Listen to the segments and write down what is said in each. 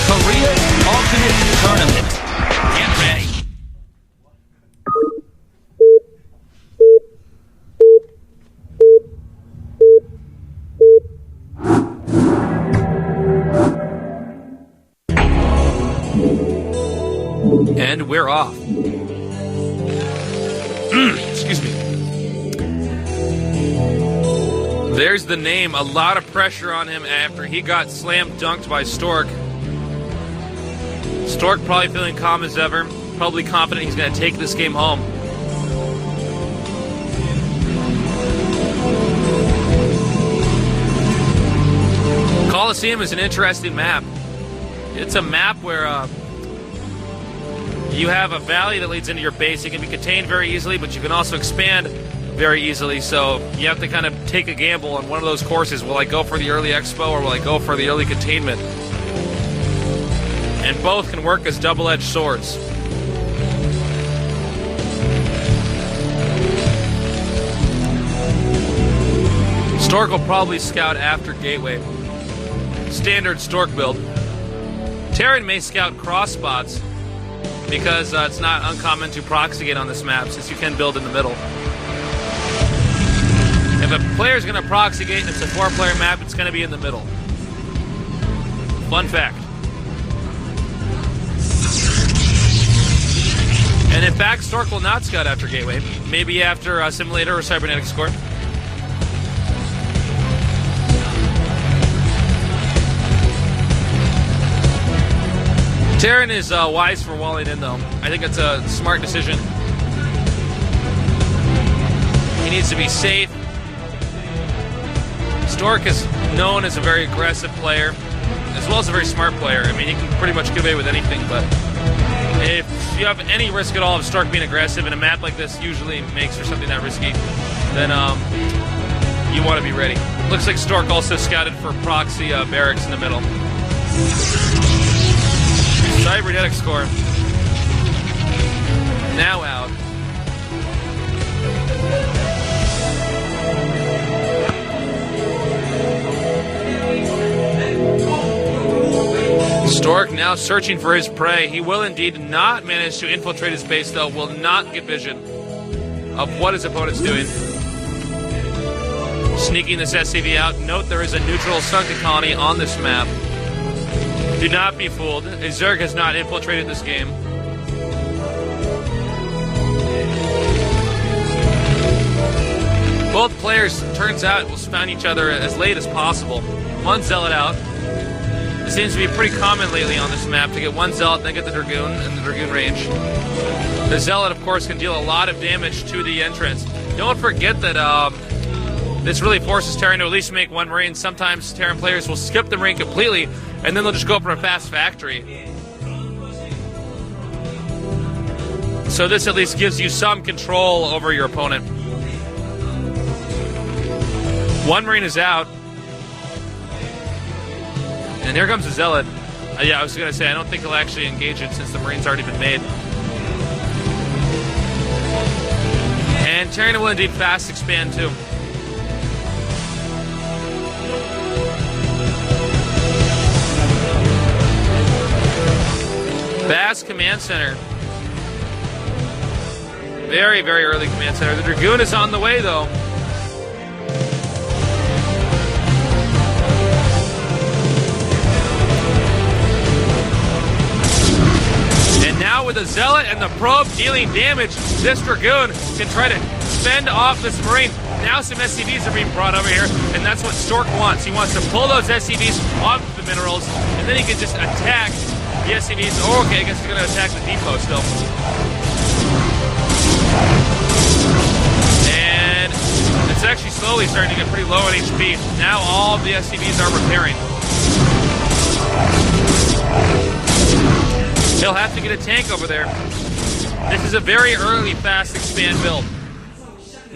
Korea Ultimate Tournament. Get ready. And we're off. Excuse me. There's the name. A lot of pressure on him after he got slam dunked by Stork. Stork probably feeling calm as ever. Probably confident he's going to take this game home. Colosseum is an interesting map. It's a map where you have a valley that leads into your base. It can be contained very easily, but you can also expand very easily. So you have to kind of take a gamble on one of those courses. Will I go for the early expo or will I go for the early containment? And both can work as double-edged swords. Stork will probably scout after Gateway. Standard Stork build. Terran may scout cross spots because it's not uncommon to proxy gate on this map since you can build in the middle. If a player is going to proxy gate and it's a 4-player map, it's going to be in the middle. Fun fact. And in fact, Stork will not scout after Gateway. Maybe after Simulator or Cybernetic Score. Terran is wise for walling in, though. I think it's a smart decision. He needs to be safe. Stork is known as a very aggressive player, as well as a very smart player. I mean, he can pretty much get away with anything, but if you have any risk at all of Stork being aggressive, and a map like this usually makes for something that risky, then you want to be ready. Looks like Stork also scouted for proxy barracks in the middle. Cybernetic Score. Now out. Stork now searching for his prey. He will indeed not manage to infiltrate his base, though. Will not get vision of what his opponent's doing. Sneaking this SCV out. Note there is a neutral sunken colony on this map. Do not be fooled. A Zerg has not infiltrated this game. Both players, turns out, will spawn each other as late as possible. One Zealot out. It seems to be pretty common lately on this map to get one Zealot, then get the Dragoon in the Dragoon range. The Zealot, of course, can deal a lot of damage to the entrance. Don't forget that this really forces Terran to at least make one Marine. Sometimes Terran players will skip the Marine completely, and then they'll just go for a fast factory. So this at least gives you some control over your opponent. One Marine is out. And here comes the Zealot. Yeah, I was going to say, I don't think he'll actually engage it since the Marine's already been made. And Terran will indeed fast expand too. Bass Command Center. Very, very early Command Center. The Dragoon is on the way, though. And now with the Zealot and the Probe dealing damage, this Dragoon can try to fend off this Marine. Now some SCVs are being brought over here, and that's what Stork wants. He wants to pull those SCVs off the minerals, and then he can just attack the SCVs. Oh, okay, I guess he's going to attack the depot still. And it's actually slowly starting to get pretty low on HP. Now all of the SCVs are repairing. He'll have to get a tank over there. This is a very early fast expand build.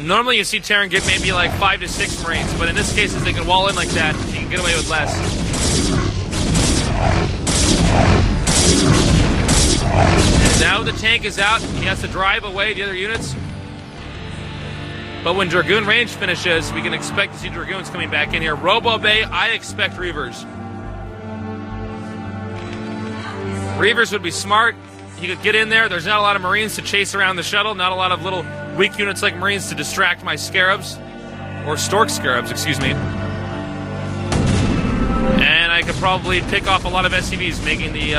Normally you see Terran get maybe like 5 to 6 Marines, but in this case, if they can wall in like that, he can get away with less. Now the tank is out. He has to drive away the other units. But when Dragoon range finishes, we can expect to see Dragoons coming back in here. Robo Bay, I expect Reavers. Reavers would be smart. He could get in there. There's not a lot of Marines to chase around the shuttle. Not a lot of little weak units like Marines to distract my Scarabs. Or Stork Scarabs, excuse me. And I could probably pick off a lot of SCVs, making the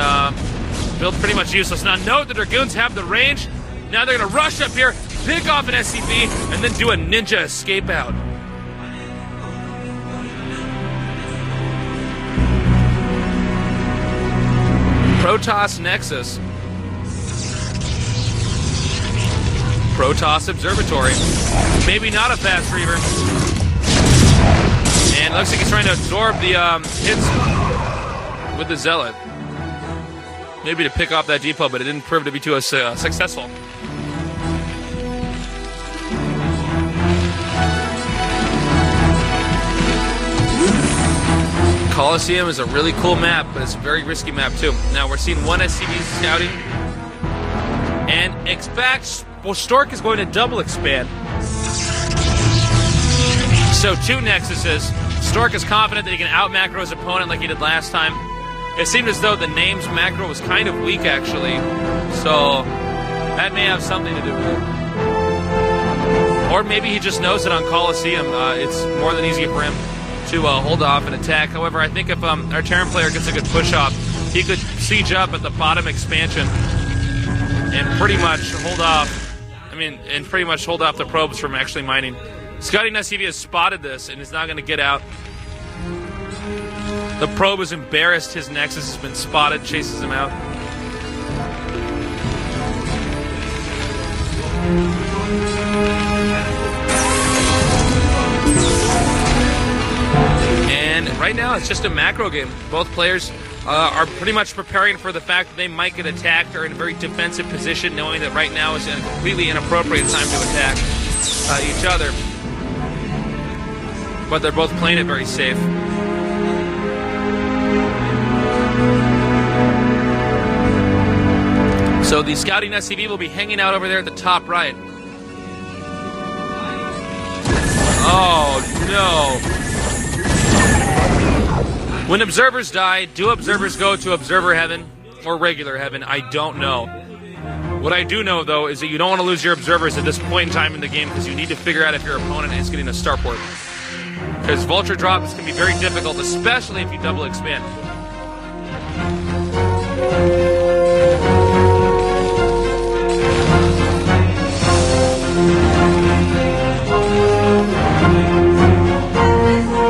build pretty much useless. Now note the Dragoons have the range. Now they're going to rush up here, pick off an SCV, and then do a ninja escape out. Protoss Nexus. Protoss Observatory. Maybe not a fast Reaver. And looks like he's trying to absorb the hits with the Zealot. Maybe to pick off that depot, but it didn't prove to be too successful. Colosseum is a really cool map, but it's a very risky map too. Now we're seeing one SCV scouting, and expect Stork is going to double expand. So 2 Nexuses. Stork is confident that he can out-macro his opponent like he did last time. It seemed as though the name's macro was kind of weak, actually. So that may have something to do with it. Or maybe he just knows that on Colosseum, it's more than easy for him to hold off and attack. However, I think if our Terran player gets a good push-off, he could siege up at the bottom expansion and pretty much hold off. Pretty much hold off the probes from actually mining. Scouting SCV has spotted this and is not going to get out. The probe is embarrassed. His Nexus has been spotted, chases him out. And right now it's just a macro game. Both players are pretty much preparing for the fact that they might get attacked or in a very defensive position, knowing that right now is a completely inappropriate time to attack each other. But they're both playing it very safe. So the scouting SCV will be hanging out over there at the top right. Oh no. When observers die, do observers go to observer heaven or regular heaven? I don't know. What I do know, though, is that you don't want to lose your observers at this point in time in the game because you need to figure out if your opponent is getting a starport. Because vulture drops can be very difficult, especially if you double expand.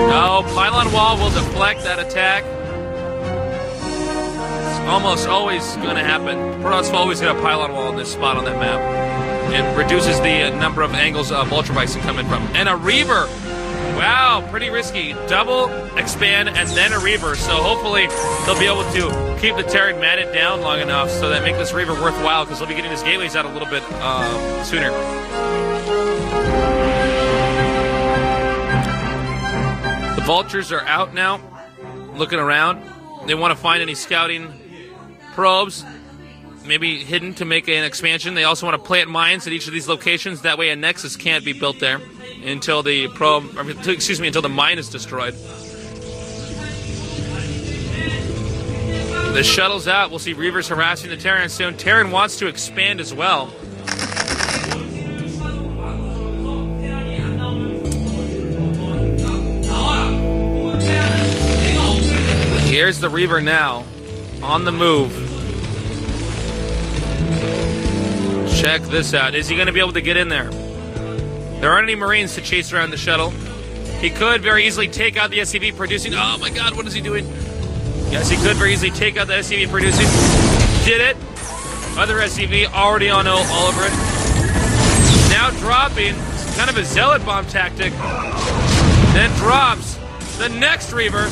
No, pylon wall will deflect that attack. It's almost always going to happen. Protoss will always get a pylon wall in this spot on that map. It reduces the number of angles vulture bikes can come in from. And a Reaver! Wow, pretty risky. Double, expand, and then a Reaver. So hopefully they'll be able to keep the Terran matted down long enough so that make this Reaver worthwhile, because they'll be getting his gateways out a little bit sooner. The vultures are out now, looking around. They want to find any scouting probes, maybe hidden to make an expansion. They also want to plant mines at each of these locations. That way a Nexus can't be built there until the until the mine is destroyed. The shuttle's out. We'll see Reavers harassing the Terran soon. Terran wants to expand as well. Here's the Reaver now, on the move. Check this out. Is he going to be able to get in there? There aren't any Marines to chase around the shuttle. He could very easily take out the SCV producing. Oh my god, what is he doing? Yes, he could very easily take out the SCV producing. Did it. Other SCV already on all over it. Now dropping. It's kind of a zealot bomb tactic. Then drops the next Reaver.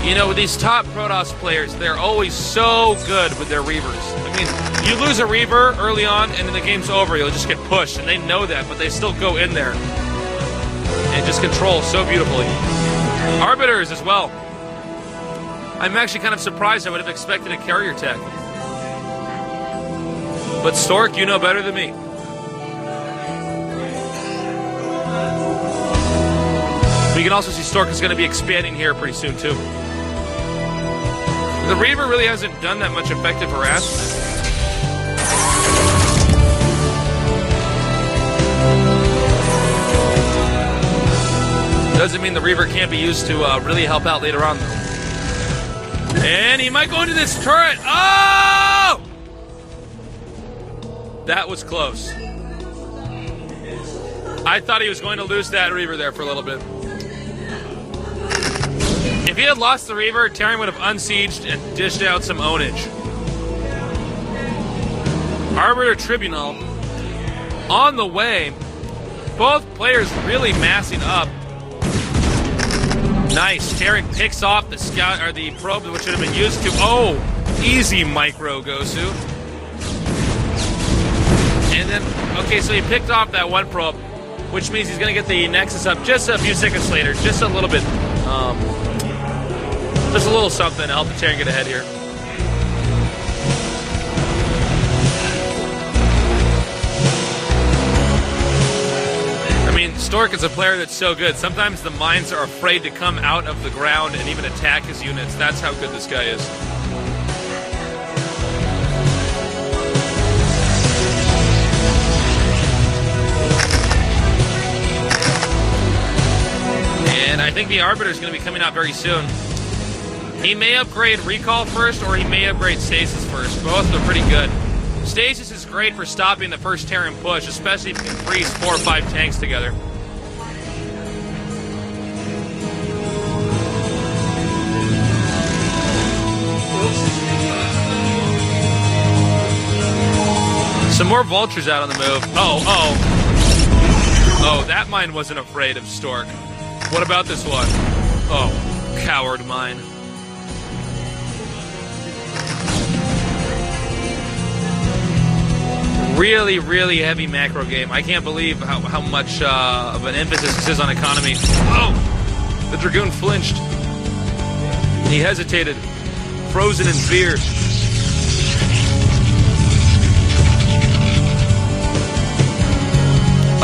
You know, with these top Protoss players, they're always so good with their Reavers. I mean, you lose a Reaver early on, and then the game's over. You'll just get pushed, and they know that, but they still go in there and just control so beautifully. Arbiters as well. I'm actually kind of surprised. I would have expected a carrier tech. But Stork, you know better than me. We can also see Stork is going to be expanding here pretty soon, too. The Reaver really hasn't done that much effective harassment. Doesn't mean the Reaver can't be used to really help out later on, though. And he might go into this turret. Oh! That was close. I thought he was going to lose that Reaver there for a little bit. If he had lost the Reaver, Terran would have unsieged and dished out some ownage. Arbiter Tribunal on the way. Both players really massing up. Nice. Terran picks off the scout or the probe which should have been used to. Oh, easy micro Gosu. And then, okay, so he picked off that one probe, which means he's going to get the Nexus up just a few seconds later, just a little bit, just a little something to help the Terran get ahead here. I mean, Stork is a player that's so good. Sometimes the mines are afraid to come out of the ground and even attack his units. That's how good this guy is. And I think the Arbiter is going to be coming out very soon. He may upgrade Recall first, or he may upgrade Stasis first. Both are pretty good. Stasis is great for stopping the first Terran push, especially if you can freeze 4 or 5 tanks together. Some more Vultures out on the move. Oh, that mine wasn't afraid of Stork. What about this one? Oh, coward mine. Really, really heavy macro game. I can't believe how much of an emphasis this is on economy. Oh! The Dragoon flinched. He hesitated. Frozen in fear.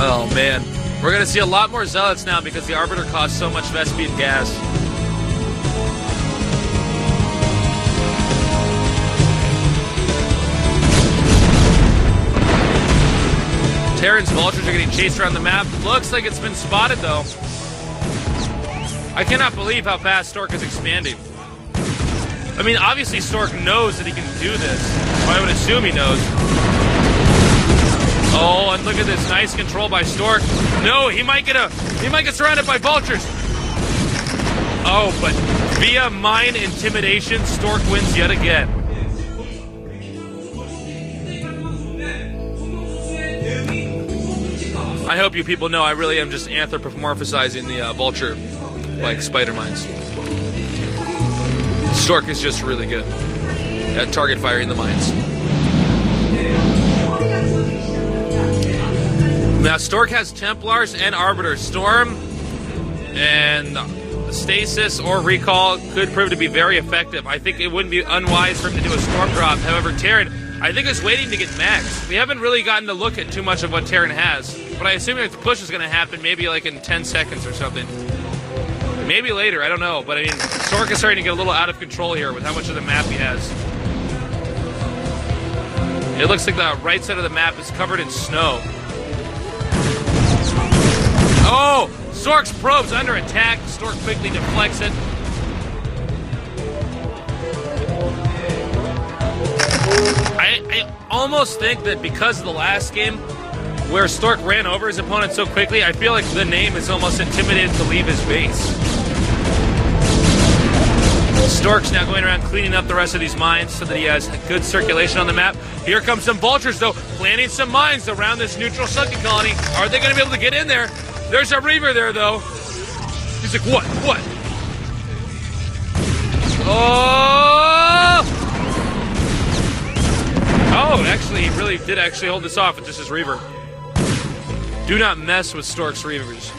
Oh, man. We're going to see a lot more Zealots now because the Arbiter costs so much Vespian gas. Terran's Vultures are getting chased around the map. Looks like it's been spotted, though. I cannot believe how fast Stork is expanding. I mean, obviously Stork knows that he can do this. I would assume he knows. Oh, and look at this nice control by Stork. No, he might get surrounded by Vultures. Oh, but via mine intimidation, Stork wins yet again. I hope you people know I really am just anthropomorphizing the Vulture like spider mines. Stork is just really good at target firing the mines. Now, Stork has Templars and Arbiters. Storm and Stasis or Recall could prove to be very effective. I think it wouldn't be unwise for him to do a Storm drop. However, Terran, I think, is waiting to get max. We haven't really gotten to look at too much of what Terran has, but I assume if the push is going to happen, maybe like in 10 seconds or something. Maybe later, I don't know. But I mean, Stork is starting to get a little out of control here with how much of the map he has. It looks like the right side of the map is covered in snow. Oh! Stork's probe's under attack. Stork quickly deflects it. I almost think that because of the last game, where Stork ran over his opponent so quickly, I feel like the name is almost intimidated to leave his base. Stork's now going around cleaning up the rest of these mines so that he has good circulation on the map. Here comes some Vultures, though, planting some mines around this neutral Sunken colony. Are they going to be able to get in there? There's a Reaver there, though. He's like, what? What? Oh! Oh, actually, he really did actually hold this off with just his Reaver. Do not mess with Stork's Reavers.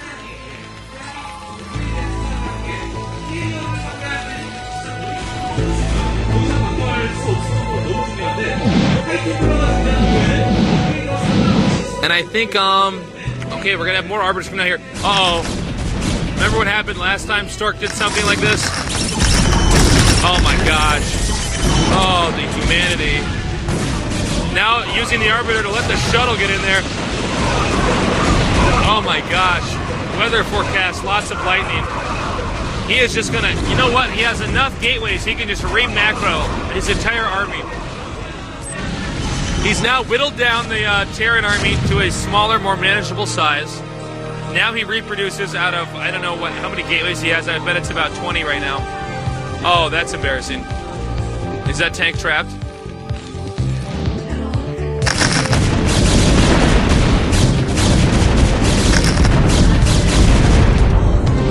And I think, okay, we're gonna have more Arbiters coming out here. Uh-oh. Remember what happened last time Stork did something like this? Oh my gosh. Oh, the humanity. Now using the Arbiter to let the shuttle get in there. Oh my gosh. Weather forecast, lots of lightning. He is just gonna, you know what? He has enough gateways, he can just re-macro his entire army. He's now whittled down the Terran army to a smaller, more manageable size. Now he reproduces out of, I don't know how many gateways he has. I bet it's about 20 right now. Oh, that's embarrassing. Is that tank trapped?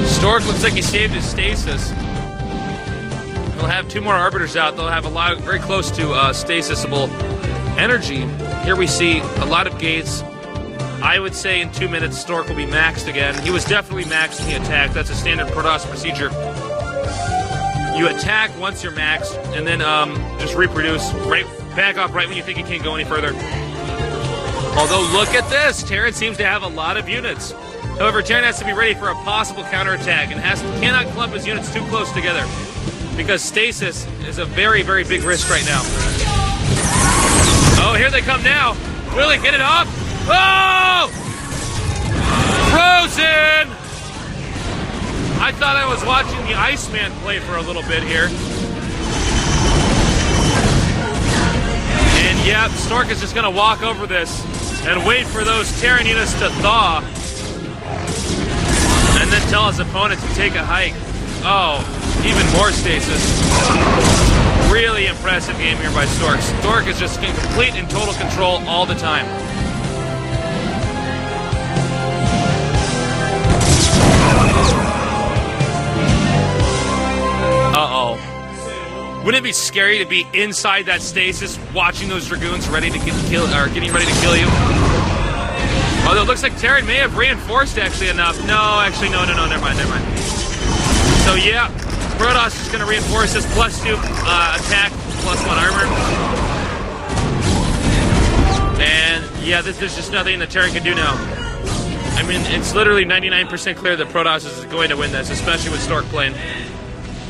Stork looks like he saved his stasis. They'll have 2 more Arbiters out. They'll have a lot, very close to stasisable energy. Here we see a lot of gates. I would say in 2 minutes Stork will be maxed again. He was definitely maxed when he attacked. That's a standard Protoss procedure. You attack once you're maxed, and then just reproduce, right, back off right when you think you can't go any further. Although, look at this! Terran seems to have a lot of units. However, Terran has to be ready for a possible counterattack and cannot clump his units too close together, because stasis is a very, very big risk right now. Oh, here they come now! Will he get it off? Oh! Frozen! I thought I was watching the Iceman play for a little bit here. And yeah, Stork is just going to walk over this and wait for those Terran units to thaw. And then tell his opponent to take a hike. Oh, even more stasis. Really impressive game here by Stork. Stork is just in complete and total control all the time. Uh-oh. Wouldn't it be scary to be inside that stasis, watching those Dragoons ready to getting ready to kill you? Although it looks like Terran may have reinforced actually enough. No, actually, no, never mind. So yeah, Protoss is going to reinforce this +2 attack, +1 armor. And yeah, there's just nothing the Terran can do now. I mean, it's literally 99% clear that Protoss is going to win this, especially with Stork playing.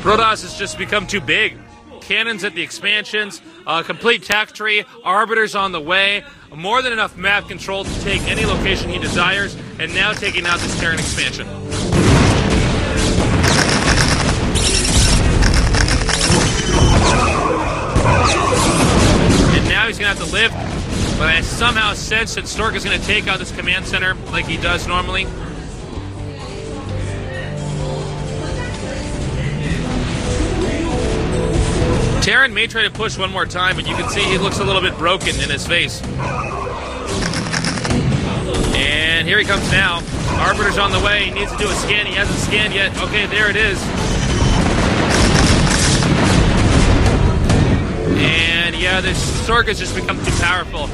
Protoss has just become too big. Cannons at the expansions, complete tech tree, Arbiters on the way, more than enough map control to take any location he desires, and now taking out this Terran expansion. And now he's going to have to live, but I somehow sense that Stork is going to take out this command center like he does normally. Terran may try to push one more time, but you can see he looks a little bit broken in his face. And here he comes now. Arbiter's on the way. He needs to do a scan. He hasn't scanned yet. Okay, there it is. And yeah, this Stork has just become too powerful.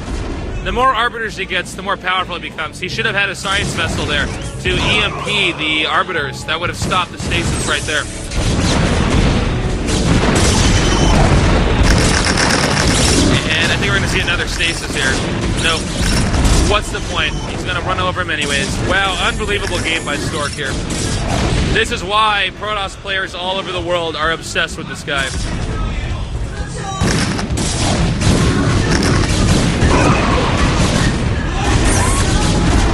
The more Arbiters he gets, the more powerful he becomes. He should have had a science vessel there to EMP the Arbiters. That would have stopped the stasis right there. And I think we're going to see another stasis here. Nope. What's the point? He's going to run over him anyways. Wow, unbelievable game by Stork here. This is why Protoss players all over the world are obsessed with this guy.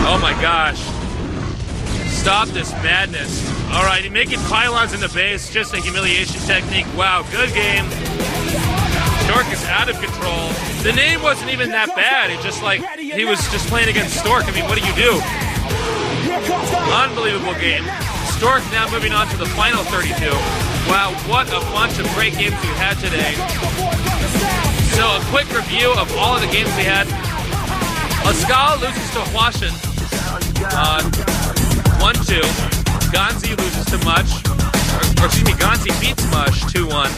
Oh my gosh. Stop this madness. Alright, making pylons in the base, just a humiliation technique. Wow, good game. Stork is out of control. The name wasn't even that bad. It just like, he was just playing against Stork. I mean, what do you do? Unbelievable game. Stork now moving on to the final 32. Wow, what a bunch of great games we had today. So a quick review of all of the games we had. Laskal loses to Huashan. 1-2. Ganzi loses to Mush. Or excuse me, Ganzi beats Mush 2-1.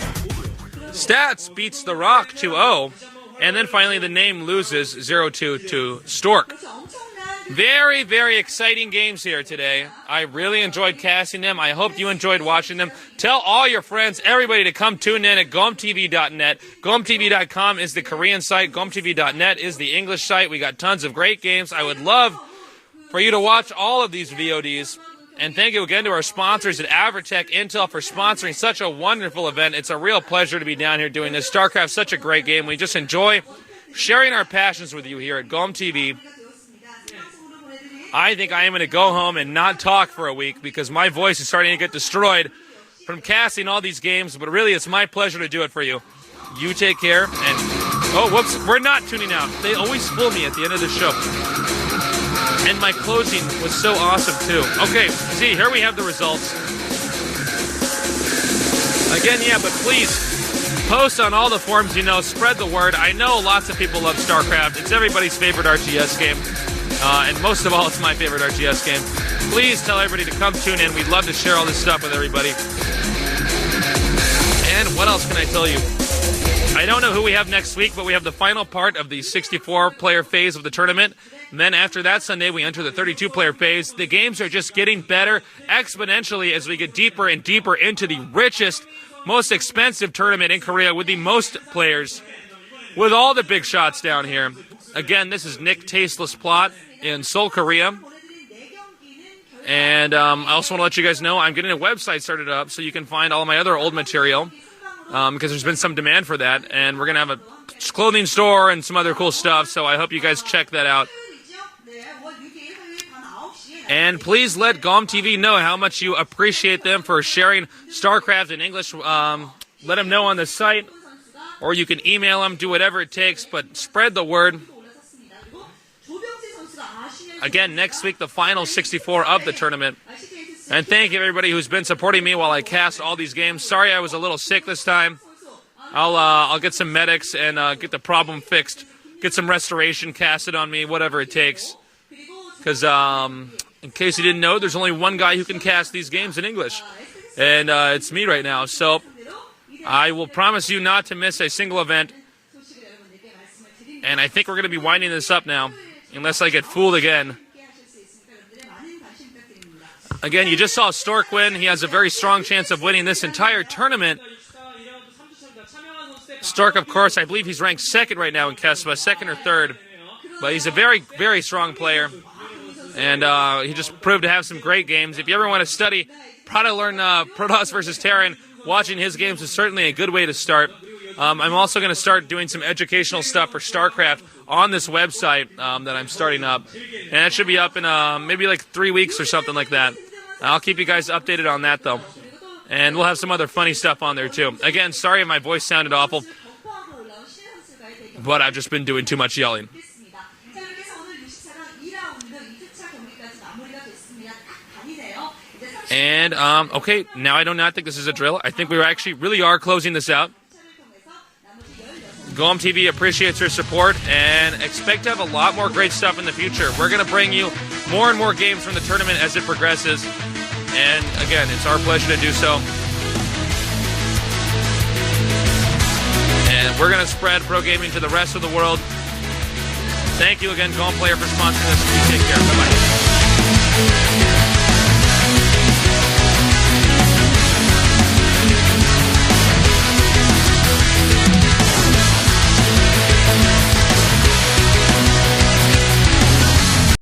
Stats beats The Rock 2-0. And then finally the name loses 0-2 to Stork. Very, very exciting games here today. I really enjoyed casting them. I hope you enjoyed watching them. Tell all your friends, everybody, to come tune in at gomtv.net. Gomtv.com is the Korean site. Gomtv.net is the English site. We got tons of great games. I would love for you to watch all of these VODs. And thank you again to our sponsors at Averatec-Intel for sponsoring such a wonderful event. It's a real pleasure to be down here doing this. StarCraft's such a great game. We just enjoy sharing our passions with you here at GOM TV. I think I am going to go home and not talk for a week because my voice is starting to get destroyed from casting all these games, but really it's my pleasure to do it for you. You take care, and oh, whoops, we're not tuning out. They always fool me at the end of the show. And my closing was so awesome, too. Okay, see, here we have the results. Again, yeah, but please, post on all the forums you know, spread the word. I know lots of people love StarCraft. It's everybody's favorite RTS game. And most of all, it's my favorite RTS game. Please tell everybody to come tune in. We'd love to share all this stuff with everybody. And what else can I tell you? I don't know who we have next week, but we have the final part of the 64-player phase of the tournament. And then after that Sunday, we enter the 32-player phase. The games are just getting better exponentially as we get deeper and deeper into the richest, most expensive tournament in Korea with the most players, with all the big shots down here. Again, this is Nick Tasteless Plot in Seoul, Korea. And I also want to let you guys know I'm getting a website started up so you can find all of my other old material because there's been some demand for that. And we're going to have a clothing store and some other cool stuff, so I hope you guys check that out. And please let GOM TV know how much you appreciate them for sharing StarCraft in English. Let them know on the site, or you can email them, do whatever it takes, but spread the word. Again, next week, the final 64 of the tournament. And thank you, everybody who's been supporting me while I cast all these games. Sorry I was a little sick this time. I'll get some medics and get the problem fixed. Get some restoration casted on me, whatever it takes. Because, in case you didn't know, there's only one guy who can cast these games in English. And it's me right now. So I will promise you not to miss a single event. And I think we're going to be winding this up now, unless I get fooled again. Again, you just saw Stork win. He has a very strong chance of winning this entire tournament. Stork, of course, I believe he's ranked second right now in Kesva, second or third. But he's a very, very strong player. And he just proved to have some great games. If you ever want to study how to learn Protoss versus Terran, watching his games is certainly a good way to start. I'm also going to start doing some educational stuff for StarCraft on this website that I'm starting up. And it should be up in maybe like 3 weeks or something like that. I'll keep you guys updated on that, though. And we'll have some other funny stuff on there, too. Again, sorry if my voice sounded awful, but I've just been doing too much yelling. And, okay, now I do not think this is a drill. I think we actually really are closing this out. GOM TV appreciates your support and expect to have a lot more great stuff in the future. We're going to bring you more and more games from the tournament as it progresses. And, again, it's our pleasure to do so. And we're going to spread pro gaming to the rest of the world. Thank you again, GOM Player, for sponsoring this. You take care. Bye-bye.